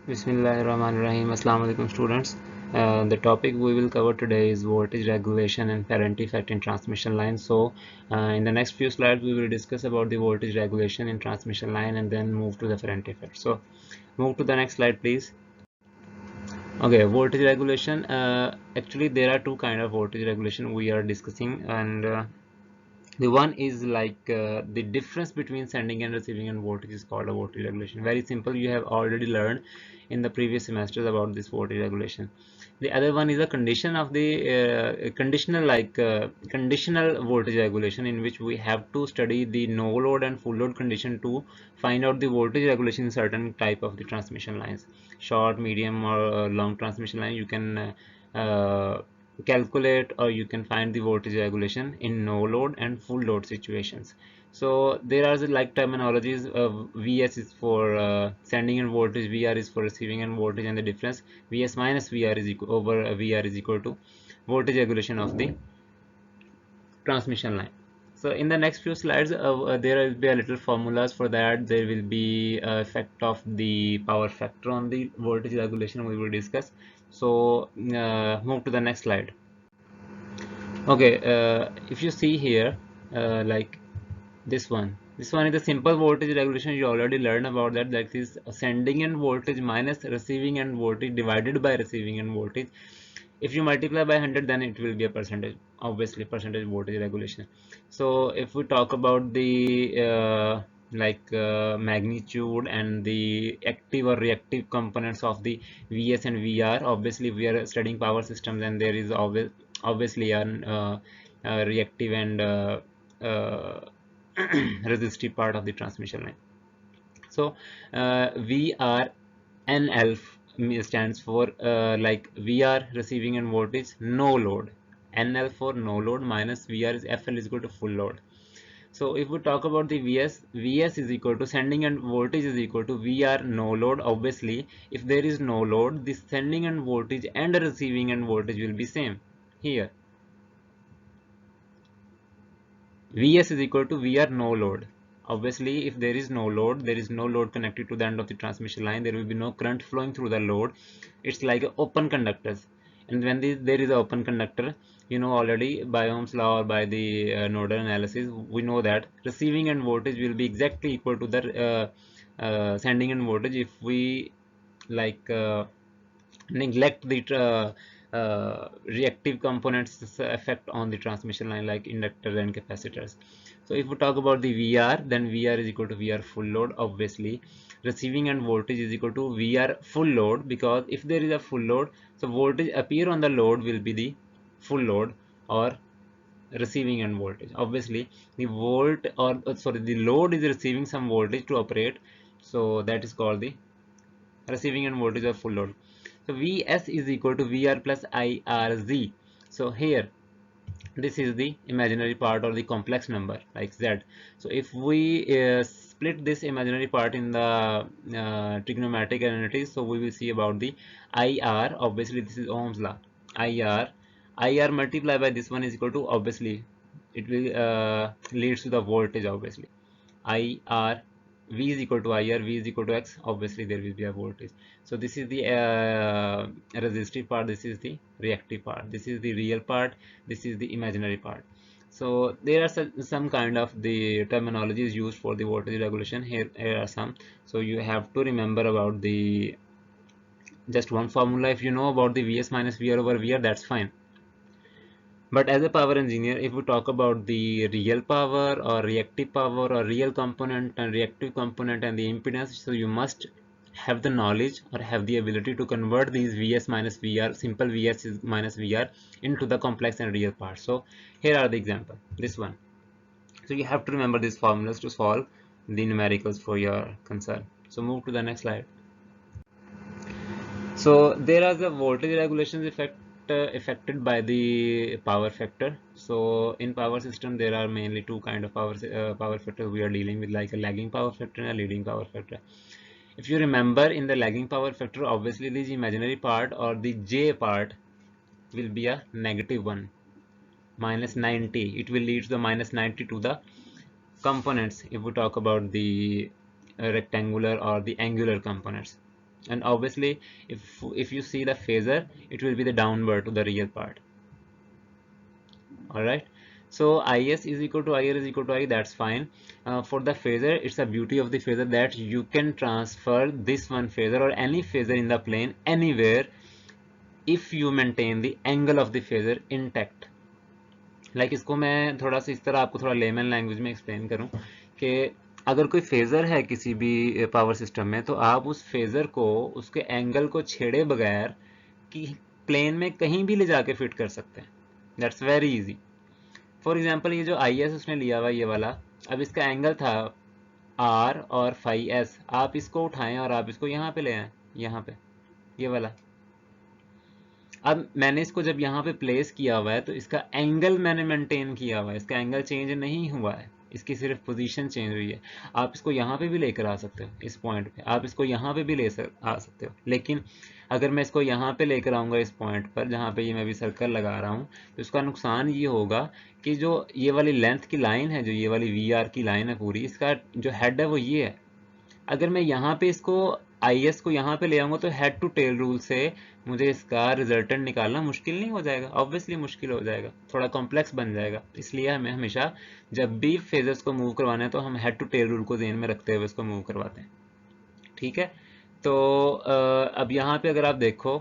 Bismillahirrahmanirrahim. Assalamu alaikum students. The topic we will cover today is voltage regulation and Ferrant effect in transmission line. In the next few slides, we will discuss about the voltage regulation in transmission line and then move to the Ferrant effect. So, move to the next slide, please. Okay, voltage regulation. Actually, there are two kind of voltage regulation we are discussing, and the one is like the difference between sending and receiving and voltage is called a voltage regulation. Very simple, you have already learned in the previous semesters about this voltage regulation. The other one is a condition of the conditional voltage regulation, in which we have to study the no load and full load condition to find out the voltage regulation in certain type of the transmission lines, short, medium, or long transmission line. You can calculate or you can find the voltage regulation in no load and full load situations. So there are like terminologies of Vs is for sending and voltage, Vr is for receiving and voltage, and the difference Vs minus Vr is equal over Vr is equal to voltage regulation of the transmission line. So in the next few slides, there will be a little formulas for that. There will be effect of the power factor on the voltage regulation we will discuss. So move to the next slide. Okay, if you see here, like this one is the simple voltage regulation. You already learned about that. That is sending end voltage minus receiving end voltage divided by receiving end voltage. If you multiply by 100, then it will be a percentage, obviously percentage voltage regulation. So if we talk about the magnitude and the active or reactive components of the Vs and Vr, obviously we are studying power systems, and there is obviously an reactive and uh, resistive part of the transmission line. So VRNL stands for like VR receiving and voltage no load. NL for no load minus VR is FL is equal to full load. So if we talk about the VS is equal to sending and voltage is equal to VR no load. Obviously, if there is no load, the sending and voltage and receiving and voltage will be same here. Vs is equal to Vr no load. Obviously, if there is no load, there is no load connected to the end of the transmission line, there will be no current flowing through the load. It's like open conductors. And when there is an open conductor, you know already by Ohm's law or by the nodal analysis, we know that receiving end voltage will be exactly equal to the sending end voltage if we like neglect the reactive components effect on the transmission line, like inductors and capacitors. So if we talk about the VR, then VR is equal to VR full load. Obviously, receiving and voltage is equal to VR full load, because if there is a full load, so voltage appear on the load will be the full load or receiving end voltage. Obviously, the volt or sorry, the load is receiving some voltage to operate, so that is called the receiving end voltage of full load. So Vs is equal to Vr plus IRZ. So here this is the imaginary part or the complex number like Z. So if we split this imaginary part in the trigonometric identities, so we will see about the IR. Obviously this is Ohm's law. IR multiplied by this one is equal to, obviously it will leads to the voltage. Obviously IR, V is equal to IR, V is equal to X, obviously there will be a voltage. So this is the resistive part, this is the reactive part, this is the real part, this is the imaginary part. So there are some kind of the terminologies used for the voltage regulation. Here are some. So you have to remember about the just one formula. If you know about the Vs minus Vr over Vr, that's fine. But as a power engineer, if we talk about the real power or reactive power or real component and reactive component and the impedance, so you must have the knowledge or have the ability to convert these Vs minus Vr, simple Vs minus Vr, into the complex and real parts. So here are the example, this one. So you have to remember these formulas to solve the numericals for your concern. So move to the next slide. So there are the voltage regulations affected by the power factor. So in power system there are mainly two kind of power factors we are dealing with, like a lagging power factor and a leading power factor. If you remember, in the lagging power factor, obviously this imaginary part or the J part will be a negative one, minus 90. It will lead to the minus 90 to the components if we talk about the rectangular or the angular components. and obviously if you see the phasor, it will be the downward to the real part. All right, so is equal to ir is equal to I, that's fine. For the phasor, it's the beauty of the phasor that you can transfer this one phasor or any phasor in the plane anywhere if you maintain the angle of the phasor intact. Like इसको मैं थोड़ा सा इस तरह आपको थोड़ा layman language में explain करूं कि अगर कोई फेज़र है किसी भी पावर सिस्टम में, तो आप उस फेज़र को उसके एंगल को छेड़े बगैर कि प्लेन में कहीं भी ले जाके फिट कर सकते हैं। That's very easy. For example ये जो आई एस उसने लिया हुआ ये वाला, अब इसका एंगल था आर और फाई एस, आप इसको उठाएं और आप इसको यहाँ पे ले आए, यहाँ पे ये वाला। अब मैंने इसको जब यहाँ पे प्लेस किया हुआ है तो इसका एंगल मैंने मेंटेन किया हुआ है, इसका एंगल चेंज नहीं हुआ है, इसकी सिर्फ पोजीशन चेंज हुई है। आप इसको यहाँ पे भी लेकर आ सकते हो, इस पॉइंट पे आप इसको यहाँ पे भी आ सकते हो, लेकिन अगर मैं इसको यहाँ पे लेकर आऊँगा इस पॉइंट पर जहाँ पे ये मैं भी सर्कल लगा रहा हूँ, तो इसका नुकसान ये होगा कि जो ये वाली लेंथ की लाइन है, जो ये वाली वी आर की लाइन है पूरी, इसका जो हेड है वो ये है। अगर मैं यहाँ पे इसको आई एस को यहाँ पे ले आऊँगा तो हेड टू टेल रूल से मुझे इसका रिजल्टेंट निकालना मुश्किल नहीं हो जाएगा? ऑब्वियसली मुश्किल हो जाएगा, थोड़ा कॉम्प्लेक्स बन जाएगा। इसलिए हमें हमेशा जब भी फेजेस को मूव करवाना है तो हम हेड टू टेल रूल को ध्यान में रखते हुए इसको मूव करवाते हैं। ठीक है, तो अब यहाँ पे अगर आप देखो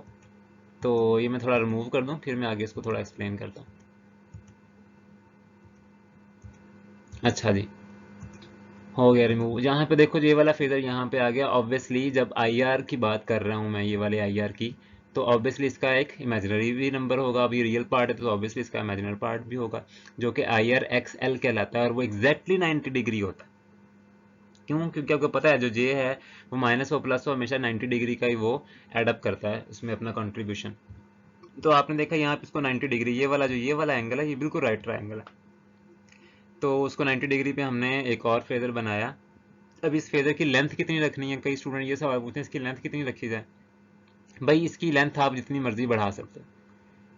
तो ये मैं थोड़ा रिमूव कर दूँ, फिर मैं आगे इसको थोड़ा एक्सप्लेन करता हूँ। अच्छा जी, हो गया रिमूव। यहाँ पे देखो ये वाला फेजर यहाँ पे आ गया। ऑब्वियसली जब आई आर की बात कर रहा हूँ मैं, ये वाले आई आर की, तो ऑब्वियसली इसका एक इमेजिनरी भी नंबर होगा। अभी रियल पार्ट है तो ऑब्वियसली इसका इमेजिनरी पार्ट भी होगा, जो कि आई आर एक्स एल कहलाता है, और वो एग्जैक्टली 90 डिग्री होता है। क्यों? क्योंकि आपको पता है जो जे है वो माइनस हो प्लस हो हमेशा 90 डिग्री का ही वो एडअप करता है उसमें अपना कंट्रीब्यूशन। तो आपने देखा यहाँ पे इसको 90 डिग्री, ये वाला एंगल है, ये बिल्कुल राइट ट्रायंगल है, तो उसको 90 डिग्री पे हमने एक और फेजर बनाया। अब इस फेजर की लेंथ कितनी रखनी है? कई स्टूडेंट ये सवाल पूछते हैं इसकी लेंथ कितनी रखी जाए। भाई इसकी लेंथ आप जितनी मर्जी बढ़ा सकते हो,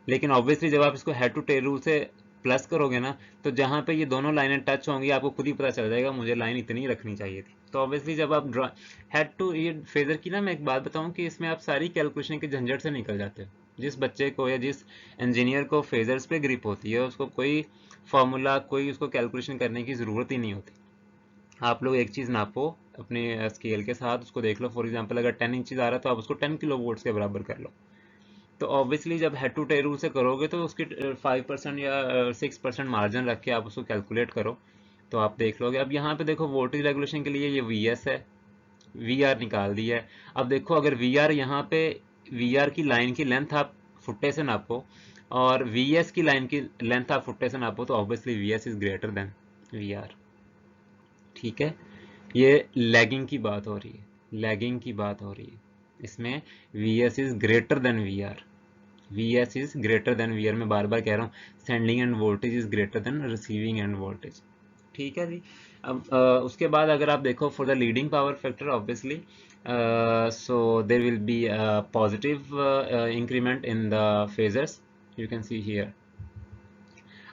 लेकिन ऑब्वियसली जब आप इसको हेड टू टेल रूल से प्लस करोगे ना, तो जहाँ पे ये दोनों लाइनें टच होंगी आपको खुद ही पता चल जाएगा मुझे लाइन इतनी रखनी चाहिए थी। तो ऑब्वियसली जब आप ड्रा हेड टू ये फेजर की ना, मैं एक बात बताऊं कि इसमें आप सारी कैलकुलेशन के झंझट से निकल जाते हो। जिस बच्चे को या जिस इंजीनियर को फेजर्स पे ग्रिप होती है उसको कोई फॉर्मूला, कोई उसको कैलकुलेशन करने की ज़रूरत ही नहीं होती। आप लोग एक चीज़ नापो अपने स्केल के साथ, उसको देख लो। फॉर एग्जांपल अगर 10 इंचज आ रहा है तो आप उसको 10 किलो वोल्ट्स के बराबर कर लो। तो ऑब्वियसली जब हेड टू टेल रूल से करोगे तो उसकी 5% या 6% मार्जिन रख के आप उसको कैलकुलेट करो तो आप देख लोगे। अब यहाँ पे देखो वोल्टेज रेगुलेशन के लिए ये वी एस है, वी आर निकाल दिया है। अब देखो अगर वी आर यहाँ पे, वी आर की लाइन की लेंथ आप फुट्टे से नापो और वी एस की लाइन की लेंथ आप फुट्टे से नापो, तो obviously V S is greater than V R. ठीक है, ये लैगिंग की बात हो रही है, लैगिंग की बात हो रही है इसमें। V S is greater than V R, V S is greater than V R. मैं बार बार कह रहा हूँ sending end voltage is greater than receiving end voltage. ठीक है जी। अब उसके बाद अगर आप देखो for the leading power factor obviously so there will be positive increment in the phasors, you can see here.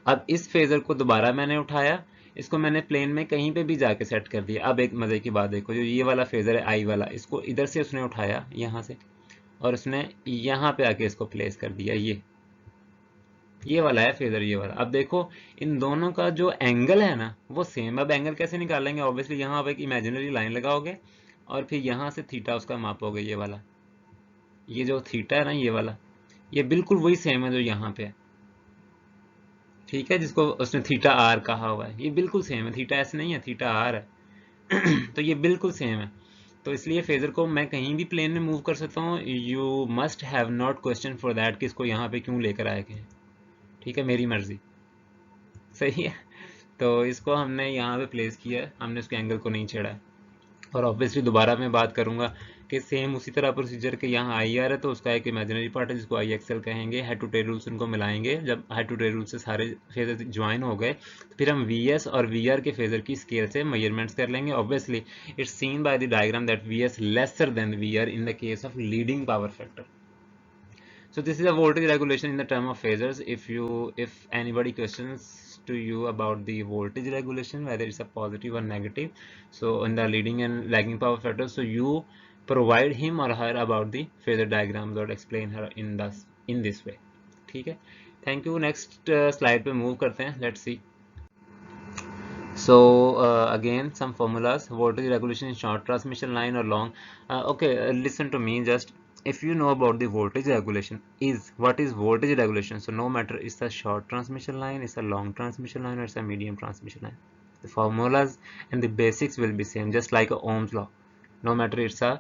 अब इस फेजर को दोबारा मैंने उठाया, इसको मैंने प्लेन में कहीं पे भी जाके सेट कर दिया। अब एक मजे की बात देखो, जो ये वाला फेजर है आई वाला, इसको इधर से उसने उठाया यहाँ से और उसने यहाँ पे आके इसको प्लेस कर दिया। ये वाला है फेजर, ये वाला। अब देखो इन दोनों का जो एंगल है ना वो सेम। अब एंगल कैसे निकालेंगे? ऑब्वियसली यहाँ आप एक इमेजिनरी लाइन लगाओगे और फिर यहाँ से थीटा उसका मापोगे। ये वाला, ये जो थीटा है ना ये वाला, ये बिल्कुल वही सेम है जो यहाँ पे है। ठीक है, जिसको उसने थीटा आर कहा हुआ है, ये बिल्कुल सेम है। थीटा एस नहीं है, थीटा आर है। तो ये बिल्कुल सेम है। तो इसलिए फेजर को मैं कहीं भी प्लेन में मूव कर सकता हूँ। You must have not question for that कि इसको यहाँ पे क्यों लेकर आए गए। ठीक है, मेरी मर्जी। सही है, तो इसको हमने यहाँ पे प्लेस किया है, हमने उसके एंगल को नहीं छेड़ा है। और ऑब्वियसली दोबारा मैं बात करूंगा कि सेम उसी तरह प्रोसीजर के यहाँ आई आर है तो उसका एक इमेजिनरी पार्ट है जिसको आई एक्सएल कहेंगे। हेड टू टेल रूल्स उनको मिलाएंगे। जब हेड टू टेल रूल से सारे फेजर ज्वाइन हो गए तो फिर हम वी एस और वी आर के फेजर की स्केल से मेजरमेंट्स कर लेंगे। Obviously it's seen by the diagram that V S lesser than V R in the case of leading power factor. So this is a voltage regulation in the term of phasors. If anybody questions to you about the voltage regulation, whether it's a positive or negative, so in the leading and lagging power factors, so you provide him or her about the phasor diagrams or explain her in this way. ठीक है, thank you. Next slide पे move करते हैं. Let's see. So again some formulas. Voltage regulation in short transmission line or long. Okay, listen to me. Just if you know about the voltage regulation, is what is voltage regulation. So no matter it's a short transmission line, it's a long transmission line, or it's a medium transmission line, the formulas and the basics will be same, just like a Ohm's law. No matter it's a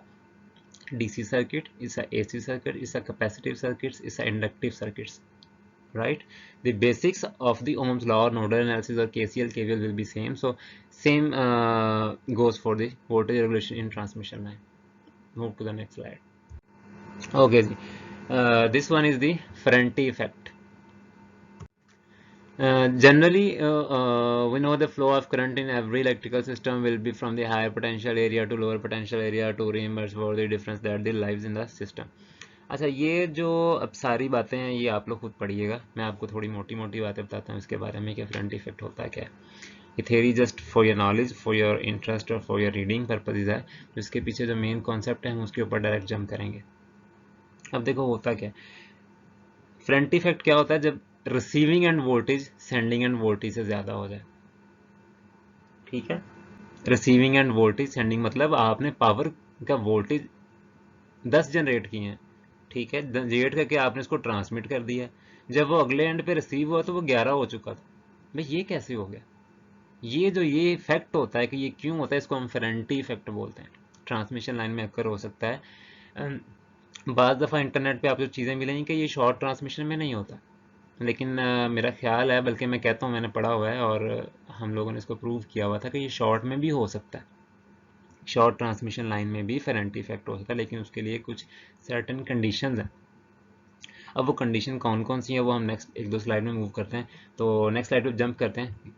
DC circuit, it's a AC circuit, it's a capacitive circuits, it's a inductive circuits, right? The basics of the Ohm's law or nodal analysis or KCL KVL will be same. So same goes for the voltage regulation in transmission line. Move to the next slide. Okay, this one is the Ferranti effect. Generally, we know the flow of current in every electrical system will be from the higher potential area to lower potential area to reimburse for the difference that the lives in the system. अच्छा, ये जो अब सारी बातें हैं ये आप लोग खुद पढ़िएगा. मैं आपको थोड़ी मोटी मोटी बातें बताता हूँ इसके बारे में कि करंट इफेक्ट होता है क्या है. ये theory just for your knowledge, for your interest और फॉर योर रीडिंग पर्पजेज है. जिसके पीछे जो मेन कॉन्सेप्ट है हम उसके ऊपर डायरेक्ट जंप करेंगे. अब देखो होता क्या है. करंट इफेक्ट क्या होता है जब receiving end voltage sending end voltage से ज़्यादा हो जाए. ठीक है, रिसीविंग एंड वोल्टेज सेंडिंग मतलब आपने पावर का वोल्टेज 10 जनरेट किए हैं. ठीक है, जनरेट करके आपने इसको ट्रांसमिट कर दिया. जब वो अगले एंड पे रिसीव हुआ तो वो 11 हो चुका था. भाई ये कैसे हो गया. ये इफेक्ट होता है कि ये क्यों होता है, इसको हम फेरेंटी इफेक्ट बोलते हैं. ट्रांसमिशन लाइन में अक्सर हो सकता है. बाज़ दफ़ा इंटरनेट पे आपको चीज़ें मिलेंगी कि ये शॉर्ट ट्रांसमिशन में नहीं होता, लेकिन मेरा ख्याल है, बल्कि मैं कहता हूँ मैंने पढ़ा हुआ है और हम लोगों ने इसको प्रूव किया हुआ था कि ये शॉर्ट में भी हो सकता है. शॉर्ट ट्रांसमिशन लाइन में भी फेरेंटी इफेक्ट हो सकता है, लेकिन उसके लिए कुछ सर्टेन कंडीशंस हैं. अब वो कंडीशन कौन कौन सी है वो हम नेक्स्ट एक दो स्लाइड में मूव करते हैं. तो नेक्स्ट स्लाइड पे जंप करते हैं.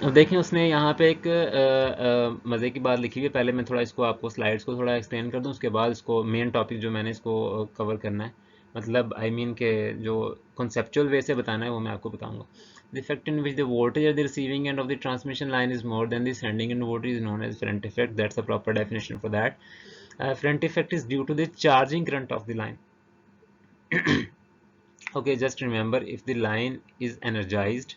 अब देखें उसने यहाँ पे एक मज़े की बात लिखी हुई है. पहले मैं थोड़ा इसको आपको स्लाइड्स को थोड़ा एक्सप्लेन कर दूँ, उसके बाद इसको मेन टॉपिक जो मैंने इसको कवर करना है, मतलब आई मीन के जो कॉन्सेप्चुअल वे से बताना है वो मैं आपको बताऊंगा. The effect in which the voltage at the receiving end of the transmission line is more than the sending end voltage is known as Ferranti effect. That's a proper definition for that. Ferranti effect is due to the charging current of the line. Okay, just remember, if the line is energized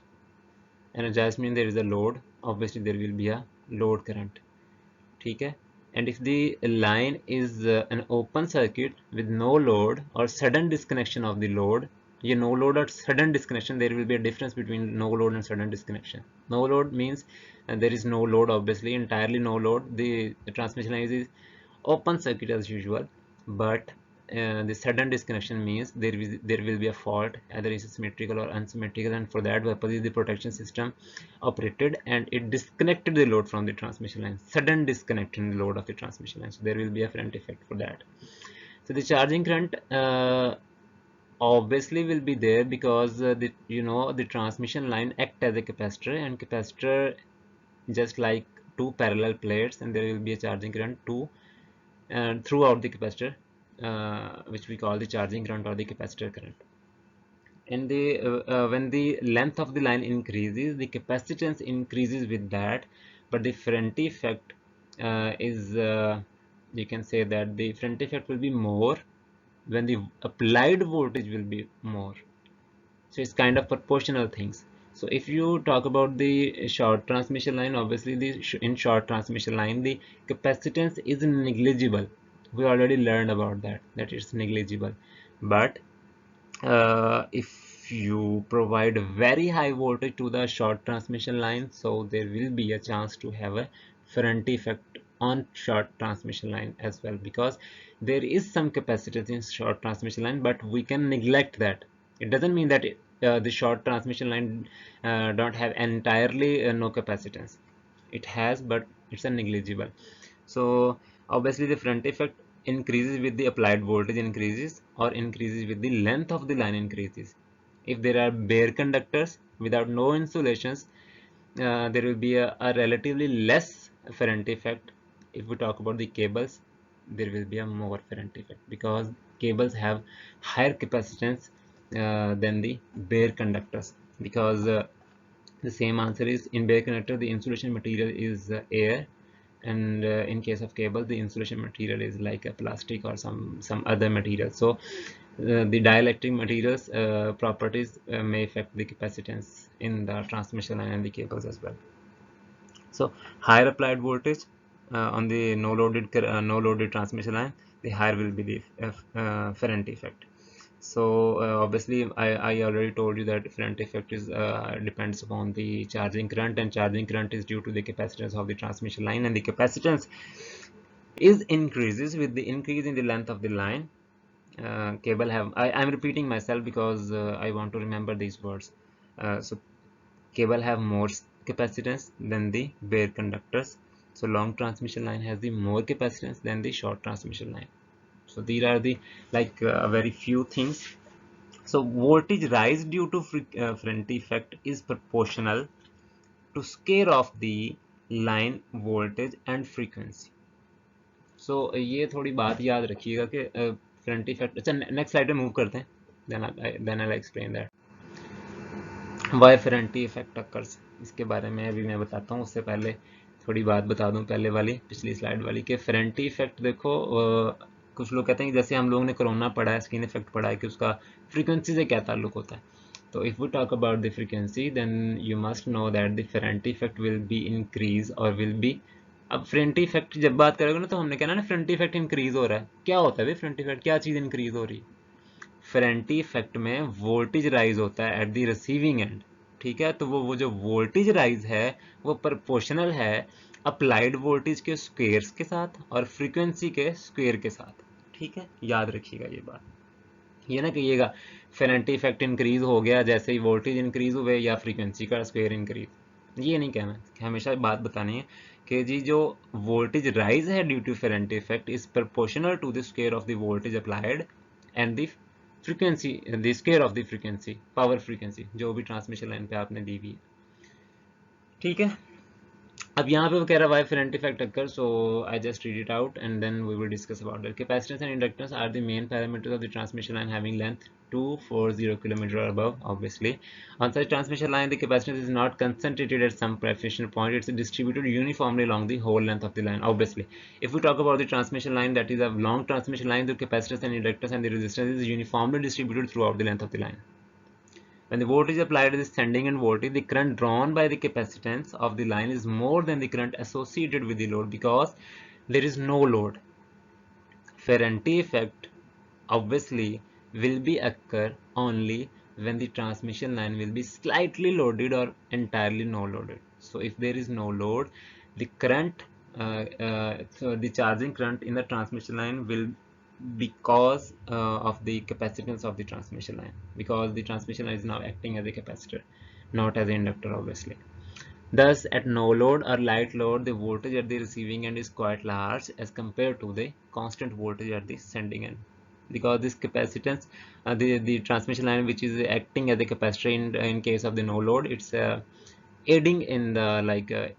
means there is a load, obviously there will be a load current. ठीक है, and if the line is an open circuit with no load or sudden disconnection of the load, ये no load or sudden disconnection, there will be a difference between no load and sudden disconnection. No load means there is no load, obviously entirely no load, the transmission line is open circuit as usual, but the sudden disconnection means there will be a fault, either is symmetrical or unsymmetrical, and for that purpose is the protection system operated and it disconnected the load from the transmission line, sudden disconnecting the load of the transmission line. So there will be a Ferranti effect for that. So the charging current obviously will be there because the transmission line act as a capacitor, and capacitor just like two parallel plates, and there will be a charging current throughout the capacitor, which we call the charging current or the capacitor current. And when the length of the line increases, the capacitance increases with that, but the Ferranti effect is you can say that the Ferranti effect will be more when the applied voltage will be more. So it's kind of proportional things. So if you talk about the short transmission line, obviously in short transmission line the capacitance is negligible. We already learned about that it's negligible. But if you provide very high voltage to the short transmission line, so there will be a chance to have a Ferranti effect on short transmission line as well, because there is some capacitance in short transmission line, but we can neglect that. It doesn't mean that the short transmission line don't have entirely no capacitance. It has, but it's a negligible. So obviously the Ferranti effect increases with the applied voltage increases, or increases with the length of the line increases. If there are bare conductors without no insulations, there will be a relatively less Ferranti effect. If we talk about the cables, there will be a more Ferranti effect because cables have higher capacitance than the bare conductors, because the same answer is in bare conductor the insulation material is air, and in case of cable, the insulation material is like a plastic or some other material. So the dielectric materials properties may affect the capacitance in the transmission line and the cables as well. So higher applied voltage on the no loaded transmission line, the higher will be the Ferranti effect. So obviously I already told you that Ferranti effect is depends upon the charging current, and charging current is due to the capacitance of the transmission line, and the capacitance is increases with the increase in the length of the line. Cable have I'm repeating myself because I want to remember these words. So cable have more capacitance than the bare conductors. So long transmission line has the more capacitance than the short transmission line. So these are the very few things. So voltage rise due to Ferranti effect is proportional to square of the line voltage and frequency. So ये थोड़ी बात याद रखिएगा कि Ferranti effect. अच्छा, next slide पे move करते हैं, then I'll explain that. Why Ferranti effect occurs, इसके बारे में अभी मैं बताता हूँ। उससे पहले थोड़ी बात बता दूँ पहले वाली, पिछली स्लाइड वाली, कि फेरेंटी इफेक्ट देखो, कुछ लोग कहते हैं कि जैसे हम लोगों ने कोरोना पढ़ा है, स्किन इफेक्ट पढ़ा है, कि उसका फ्रीक्वेंसी से क्या ताल्लुक होता है। तो if we talk about the frequency, then you must know that the Ferranti effect will be increase और विल बी। अब फ्रेंटी इफेक्ट जब बात करोगे ना, तो हमने कहना ना फ्रेंटी इफेक्ट इंक्रीज हो रहा है। क्या होता है भाई फ्रेंटी इफेक्ट, क्या चीज़ इंक्रीज हो रही है? फेरेंटी इफेक्ट में वोल्टेज राइज होता है एट द रिसीविंग एंड, ठीक है। तो वो जो वोल्टेज राइज है वो प्रोपोर्शनल है अप्लाइड वोल्टेज के स्क्वेयर्स के साथ और फ्रीक्वेंसी के स्क्वेयर के साथ, ठीक है। याद रखिएगा ये बात, ये ना कहिएगा फेरेंटी इफेक्ट इंक्रीज हो गया जैसे ही वोल्टेज इंक्रीज हुए या फ्रीक्वेंसी का स्क्वेयर इंक्रीज, ये नहीं कहना। हमेशा बात बतानी है कि जी जो वोल्टेज राइज है due to Ferranti effect is proportional to the square of the voltage applied and the frequency, the square of the frequency, power frequency जो भी ट्रांसमिशन लाइन पे आपने दी हुई है, ठीक है। अब यहाँ पे वो कह रहा है Y Ferranti effect occurs, so I just read it out and then we will discuss about it. Capacitance and inductance are the main parameters of the transmission line having length 240 km or above. Obviously, on such transmission line, the capacitance is not concentrated at some preferential point; it's distributed uniformly along the whole length of the line. Obviously, if we talk about the transmission line, that is a long transmission line, the capacitance and inductance and the resistance is uniformly distributed throughout the length of the line. When the voltage applied is sending end voltage, the current drawn by the capacitance of the line is more than the current associated with the load because there is no load. Ferranti effect obviously will be occur only when the transmission line will be slightly loaded or entirely no loaded. So if there is no load, the current, so the charging current in the transmission line will, because of the capacitance of the transmission line, because the transmission line is now acting as a capacitor, not as an inductor obviously. Thus at no load or light load, the voltage at the receiving end is quite large as compared to the constant voltage at the sending end, because this capacitance, the transmission line which is acting as a capacitor in case of the no load, it's aiding in the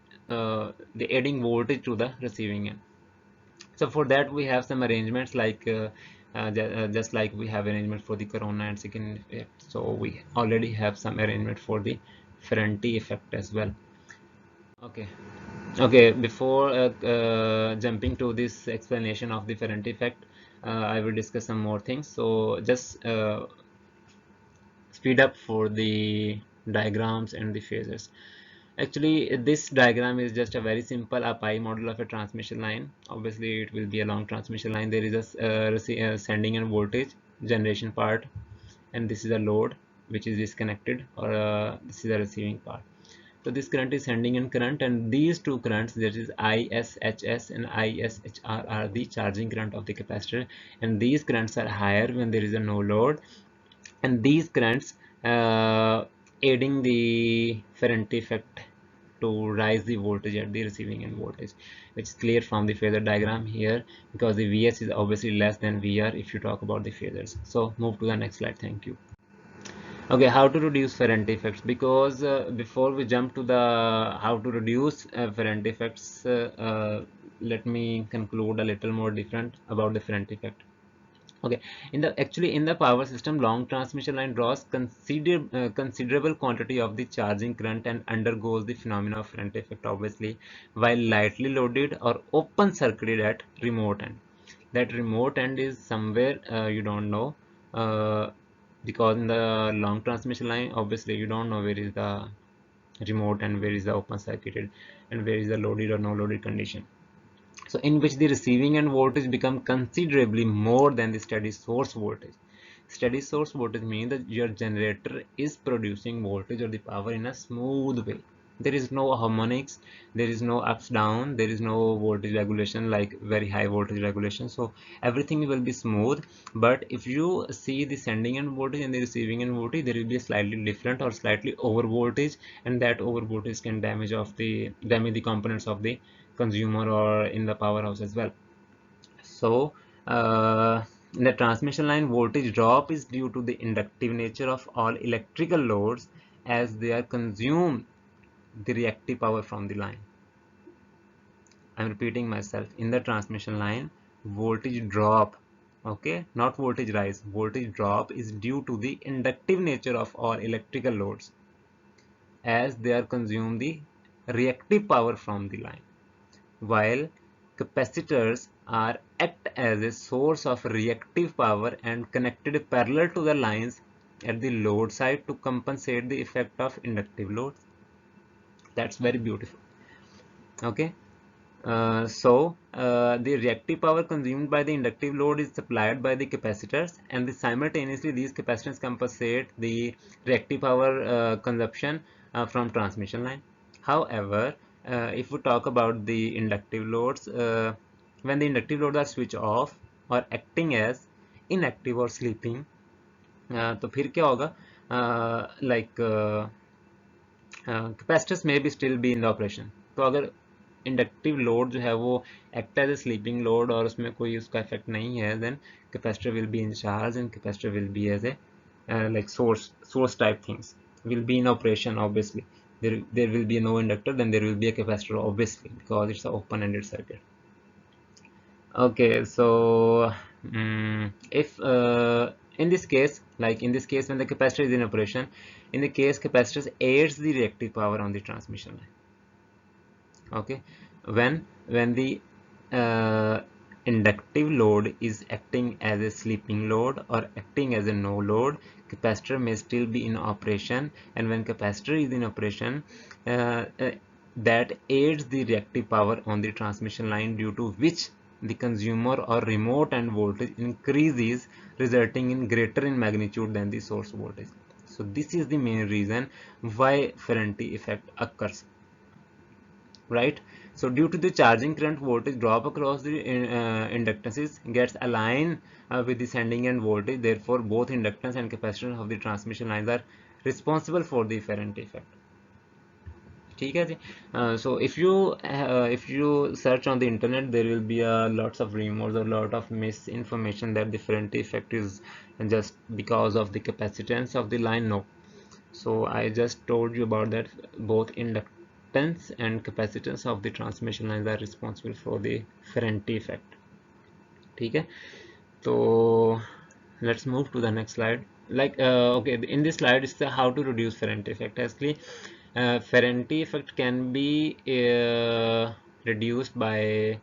the adding voltage to the receiving end. So for that we have some arrangements just like we have arrangement for the corona and second effect. So we already have some arrangement for the Ferranti effect as well. Okay, before jumping to this explanation of the Ferranti effect, I will discuss some more things. So just speed up for the diagrams and the phasors. Actually, this diagram is just a very simple pi model of a transmission line. Obviously, it will be a long transmission line. There is a sending and voltage generation part, and this is a load which is disconnected, or this is a receiving part. So this current is sending in current, and these two currents, that is ISHS and ISHR, are the charging current of the capacitor, and these currents are higher when there is a no load, and these currents aiding the Ferranti effect to rise the voltage at the receiving end voltage, which is clear from the phasor diagram here, because the Vs is obviously less than Vr if you talk about the phasors. So move to the next slide. Thank you. Okay, how to reduce Ferranti effects? Because before we jump to the how to reduce Ferranti effects, let me conclude a little more different about the Ferranti effect. Okay, in the power system, long transmission line draws considerable quantity of the charging current and undergoes the phenomena of Ferranti effect, obviously, while lightly loaded or open circuited at remote end. That remote end is somewhere you don't know, uh, because in the long transmission line, obviously you don't know where is the remote and where is the open circuited and where is the loaded or no loaded condition. So in which the receiving end voltage become considerably more than the steady source voltage. Steady source voltage means that your generator is producing voltage or the power in a smooth way. There is no harmonics, there is no ups down, there is no voltage regulation like very high voltage regulation. So everything will be smooth. But if you see the sending end voltage and the receiving end voltage, there will be a slightly different or slightly over voltage, and that over voltage can damage the components of the consumer or in the powerhouse as well. So in the transmission line, voltage drop is due to the inductive nature of all electrical loads as they are consume the reactive power from the line. I'm repeating myself. In the transmission line, voltage drop, okay, not voltage rise, voltage drop is due to the inductive nature of all electrical loads as they are consume the reactive power from the line, while capacitors are act as a source of reactive power and connected parallel to the lines at the load side to compensate the effect of inductive loads. That's very beautiful. Okay. The reactive power consumed by the inductive load is supplied by the capacitors, and simultaneously these capacitors compensate the reactive power consumption from transmission line. However, if we talk about the inductive loads, when the inductive loads are switched off or acting as inactive or sleeping, तो फिर क्या होगा? Like capacitors में भी still be in the operation. तो अगर inductive load जो है वो act as a sleeping load और उसमें कोई उसका इफेक्ट नहीं है, then capacitor will be in charge and capacitor will be as a like source type things will be in operation. Obviously there will be no inductor, then there will be a capacitor, obviously, because it's an open-ended circuit. Okay, so if in this case, like in this case, when the capacitor is in operation, in the case capacitor aids the reactive power on the transmission line. Okay, when the inductive load is acting as a sleeping load or acting as a no load, capacitor may still be in operation, and when capacitor is in operation, that aids the reactive power on the transmission line, due to which the consumer or remote end voltage increases, resulting in greater in magnitude than the source voltage. So this is the main reason why Ferranti effect occurs, right? So due to the charging current, voltage drop across the inductances gets aligned with the sending end voltage. Therefore both inductance and capacitance of the transmission lines are responsible for the Ferranti effect. ठीक है जी. So if you search on the internet, there will be lots of rumors or lot of misinformation that the Ferranti effect is just because of the capacitance of the line. No. So I just told you about that both inductance and capacitance of the transmission lines are responsible for the Ferranti effect. ठीक है. So let's move to the next slide. Like okay, in this slide is the how to reduce Ferranti effect. Actually, Ferranti effect can be reduced by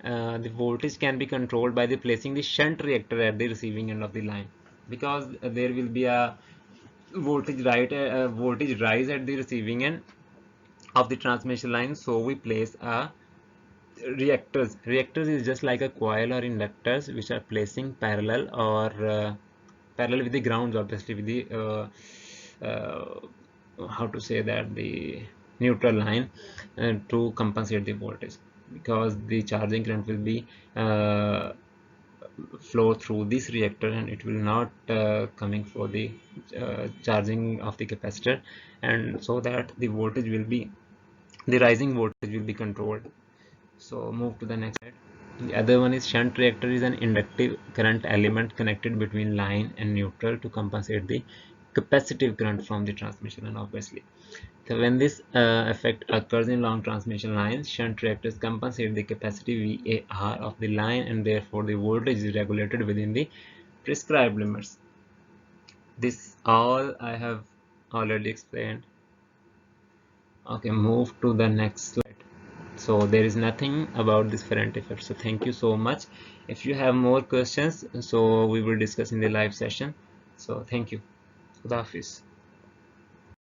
the voltage can be controlled by the placing the shunt reactor at the receiving end of the line, because there will be a voltage rise at the receiving end of the transmission line. So we place a reactors is just like a coil or inductors which are placing parallel or parallel with the grounds, obviously with the how to say that, the neutral line, to compensate the voltage, because the charging current will be flow through this reactor and it will not coming for the charging of the capacitor, and so that the rising voltage will be controlled. So move to the next slide. The other one is shunt reactor is an inductive current element connected between line and neutral to compensate the capacitive current from the transmission line, obviously. So when this effect occurs in long transmission lines, shunt reactors compensate the capacitive VAR of the line, and therefore the voltage is regulated within the prescribed limits. This all I have already explained. Okay, move to the next slide. So there is nothing about this Ferrant effect. So thank you so much. If you have more questions, so we will discuss in the live session. So thank you. Khuda Hafiz.